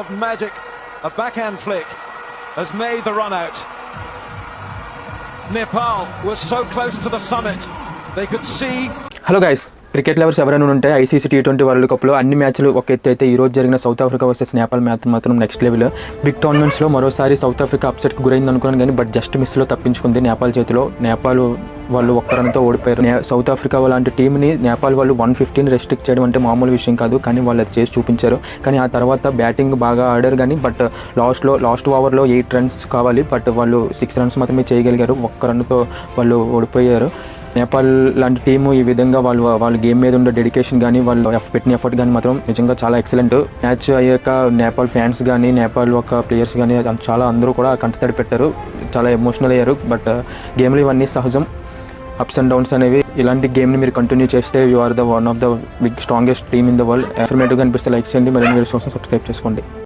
Of magic, a backhand flick has made the run out. Nepal was so close to the summit, they could see. Hello guys, cricket lovers ఎవరైనా ఉంటే ICC T20 world కప్లో అన్ని మ్యాచ్లు ఒక ఎత్తు అయితే ఈరోజు జరిగిన south Africa versus Nepal match మాత్రం నెక్స్ట్ లెవెల్. బిగ్ టోర్నమెంట్స్లో మరోసారి సౌత్ ఆఫ్రికా అప్సెట్కి గురైంది అనుకున్నాను కానీ బట్ జస్ట్ మిస్లో తప్పించుకుంది నేపాల్ చేతిలో. నేపాల్ వాళ్ళు ఒక్క రన్తో ఓడిపోయారు. సౌత్ ఆఫ్రికా లాంటి టీంని నేపాల్ వాళ్ళు 115 రెస్ట్రిక్ట్ చేయడం అంటే మామూలు విషయం కాదు, కానీ వాళ్ళు అది చేసి చూపించారు. కానీ ఆ తర్వాత బ్యాటింగ్ బాగా ఆడారు కానీ బట్ లాస్ట్ ఓవర్లో 8 రన్స్ కావాలి, బట్ వాళ్ళు 6 రన్స్ మాత్రమే చేయగలిగారు. ఒక్క రన్తో వాళ్ళు ఓడిపోయారు. నేపాల్ లాంటి టీము ఈ విధంగా వాళ్ళ గేమ్ మీద ఉన్న డెడికేషన్ కానీ వాళ్ళు పెట్టిన ఎఫర్ట్ కానీ మాత్రం నిజంగా చాలా ఎక్సలెంట్. మ్యాచ్ అయ్యాక నేపాల్ ఫ్యాన్స్ కానీ నేపాల్ ఒక ప్లేయర్స్ కానీ చాలా అందరూ కూడా కంటతడి పెట్టారు, చాలా ఎమోషనల్ అయ్యారు. బట్ గేమ్లు ఇవన్నీ సహజం, అప్స్ అండ్ డౌన్స్ అనేవి. ఇలాంటి గేమ్ని మీరు కంటిన్యూ చేస్తే you are the one of the big strongest team in the world. ఇన్ఫర్మేటివ్గా అనిపిస్తే లైక్ చేయండి, మరిన్ని వీడియోస్ కోసం సబ్స్క్రైబ్ చేసుకోండి.